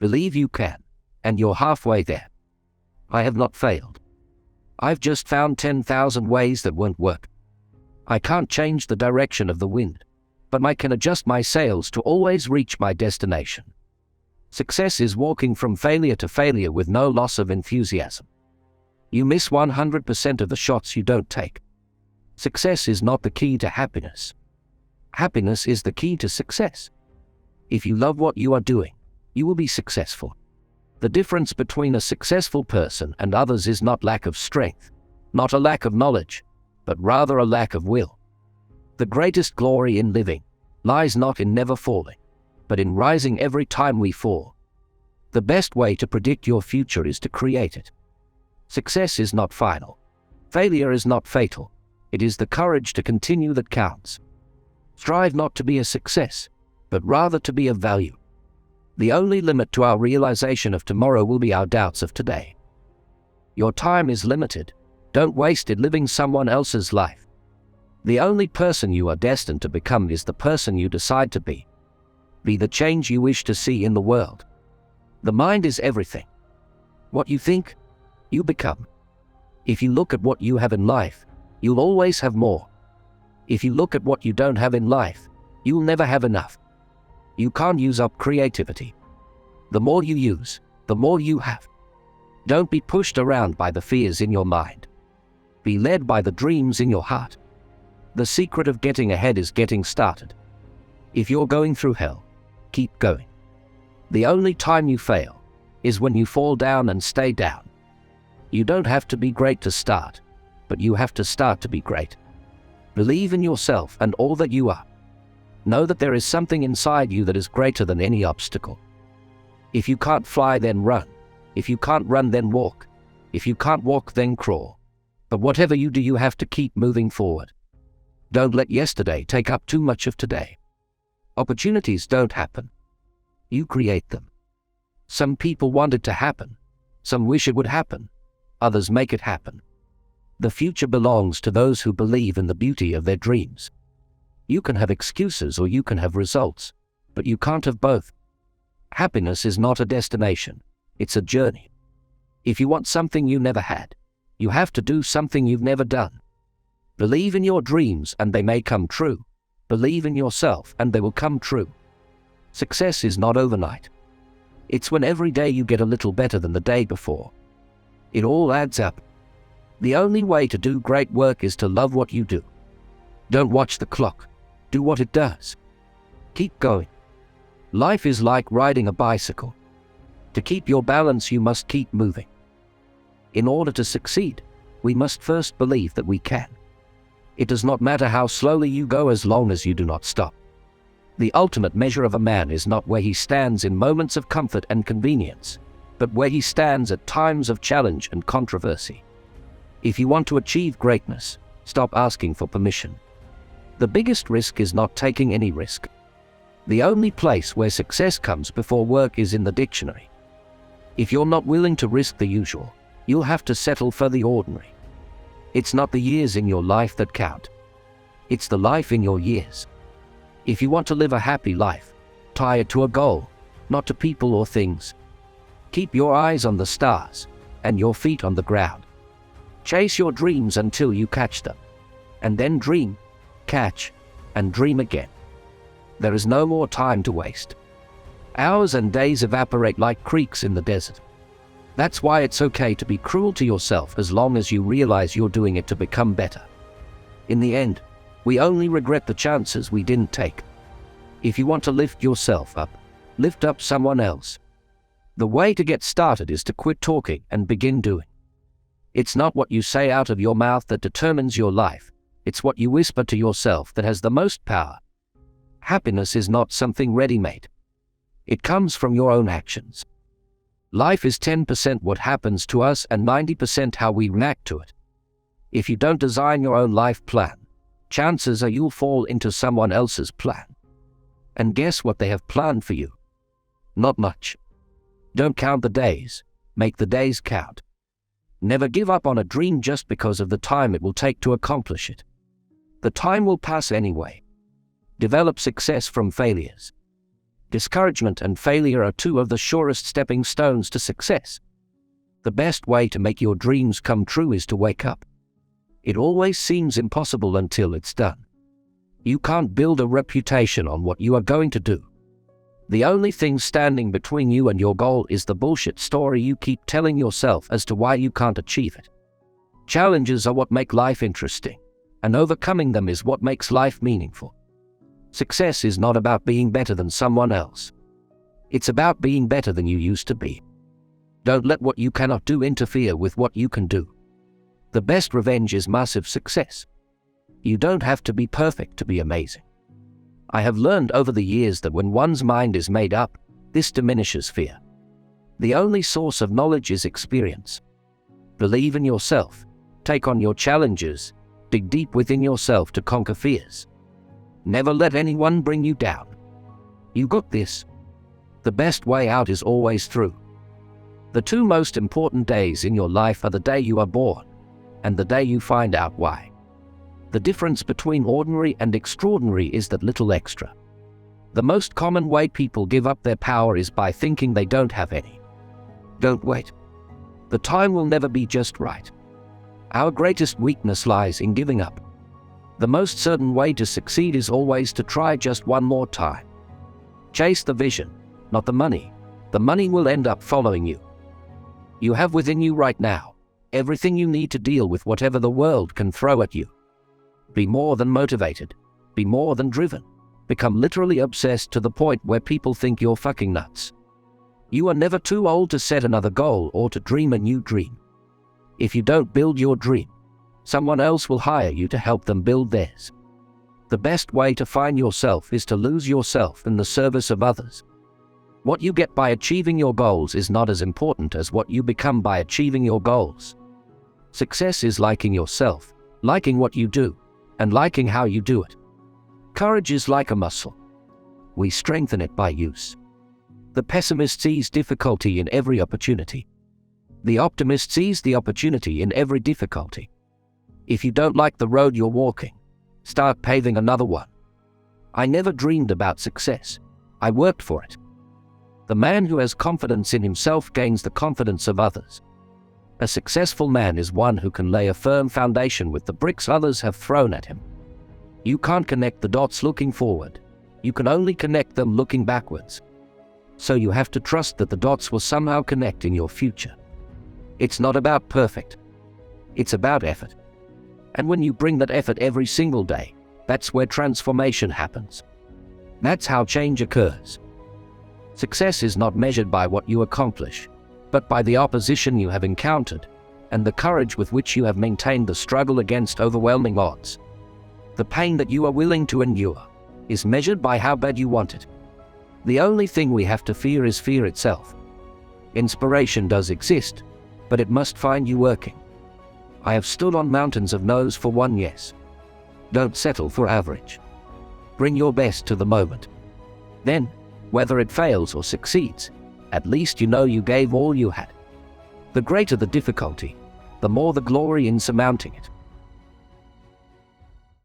Believe you can, and you're halfway there. I have not failed. I've just found 10,000 ways that won't work. I can't change the direction of the wind, but I can adjust my sails to always reach my destination. Success is walking from failure to failure with no loss of enthusiasm. You miss 100% of the shots you don't take. Success is not the key to happiness. Happiness is the key to success. If you love what you are doing, you will be successful. The difference between a successful person and others is not lack of strength, not a lack of knowledge, but rather a lack of will. The greatest glory in living lies not in never falling, but in rising every time we fall. The best way to predict your future is to create it. Success is not final. Failure is not fatal. It is the courage to continue that counts. Strive not to be a success, but rather to be of value. The only limit to our realization of tomorrow will be our doubts of today. Your time is limited. Don't waste it living someone else's life. The only person you are destined to become is the person you decide to be. Be the change you wish to see in the world. The mind is everything. What you think, you become. If you look at what you have in life, you'll always have more. If you look at what you don't have in life, you'll never have enough. You can't use up creativity. The more you use, the more you have. Don't be pushed around by the fears in your mind. Be led by the dreams in your heart. The secret of getting ahead is getting started. If you're going through hell, keep going. The only time you fail is when you fall down and stay down. You don't have to be great to start, but you have to start to be great. Believe in yourself and all that you are. Know that there is something inside you that is greater than any obstacle. If you can't fly, then run. If you can't run, then walk. If you can't walk, then crawl. But whatever you do, you have to keep moving forward. Don't let yesterday take up too much of today. Opportunities don't happen. You create them. Some people want it to happen. Some wish it would happen. Others make it happen. The future belongs to those who believe in the beauty of their dreams. You can have excuses or you can have results, but you can't have both. Happiness is not a destination, it's a journey. If you want something you never had, you have to do something you've never done. Believe in your dreams and they may come true. Believe in yourself and they will come true. Success is not overnight. It's when every day you get a little better than the day before. It all adds up. The only way to do great work is to love what you do. Don't watch the clock. Do what it does. Keep going. Life is like riding a bicycle. To keep your balance, you must keep moving. In order to succeed, we must first believe that we can. It does not matter how slowly you go as long as you do not stop. The ultimate measure of a man is not where he stands in moments of comfort and convenience, but where he stands at times of challenge and controversy. If you want to achieve greatness, stop asking for permission. The biggest risk is not taking any risk. The only place where success comes before work is in the dictionary. If you're not willing to risk the usual, you'll have to settle for the ordinary. It's not the years in your life that count. It's the life in your years. If you want to live a happy life, tie it to a goal, not to people or things. Keep your eyes on the stars and your feet on the ground. Chase your dreams until you catch them, and then dream, catch, and dream again. There is no more time to waste. Hours and days evaporate like creeks in the desert. That's why it's okay to be cruel to yourself as long as you realize you're doing it to become better. In the end, we only regret the chances we didn't take. If you want to lift yourself up, lift up someone else. The way to get started is to quit talking and begin doing. It's not what you say out of your mouth that determines your life. It's what you whisper to yourself that has the most power. Happiness is not something ready-made. It comes from your own actions. Life is 10% what happens to us and 90% how we react to it. If you don't design your own life plan, chances are you'll fall into someone else's plan. And guess what they have planned for you? Not much. Don't count the days, make the days count. Never give up on a dream just because of the time it will take to accomplish it. The time will pass anyway. Develop success from failures. Discouragement and failure are two of the surest stepping stones to success. The best way to make your dreams come true is to wake up. It always seems impossible until it's done. You can't build a reputation on what you are going to do. The only thing standing between you and your goal is the bullshit story you keep telling yourself as to why you can't achieve it. Challenges are what make life interesting, and overcoming them is what makes life meaningful. Success is not about being better than someone else. It's about being better than you used to be. Don't let what you cannot do interfere with what you can do. The best revenge is massive success. You don't have to be perfect to be amazing. I have learned over the years that when one's mind is made up, this diminishes fear. The only source of knowledge is experience. Believe in yourself, take on your challenges, dig deep within yourself to conquer fears. Never let anyone bring you down. You got this. The best way out is always through. The two most important days in your life are the day you are born and the day you find out why. The difference between ordinary and extraordinary is that little extra. The most common way people give up their power is by thinking they don't have any. Don't wait. The time will never be just right. Our greatest weakness lies in giving up. The most certain way to succeed is always to try just one more time. Chase the vision, not the money. The money will end up following you. You have within you right now everything you need to deal with whatever the world can throw at you. Be more than motivated. Be more than driven. Become literally obsessed to the point where people think you're fucking nuts. You are never too old to set another goal or to dream a new dream. If you don't build your dream, someone else will hire you to help them build theirs. The best way to find yourself is to lose yourself in the service of others. What you get by achieving your goals is not as important as what you become by achieving your goals. Success is liking yourself, liking what you do, and liking how you do it. Courage is like a muscle. We strengthen it by use. The pessimist sees difficulty in every opportunity. The optimist sees the opportunity in every difficulty. If you don't like the road you're walking, start paving another one. I never dreamed about success. I worked for it. The man who has confidence in himself gains the confidence of others. A successful man is one who can lay a firm foundation with the bricks others have thrown at him. You can't connect the dots looking forward. You can only connect them looking backwards. So you have to trust that the dots will somehow connect in your future. It's not about perfect. It's about effort. And when you bring that effort every single day, that's where transformation happens. That's how change occurs. Success is not measured by what you accomplish, but by the opposition you have encountered and the courage with which you have maintained the struggle against overwhelming odds. The pain that you are willing to endure is measured by how bad you want it. The only thing we have to fear is fear itself. Inspiration does exist, but it must find you working. I have stood on mountains of no's for one yes. Don't settle for average. Bring your best to the moment. Then, whether it fails or succeeds, at least you know you gave all you had. The greater the difficulty, the more the glory in surmounting it.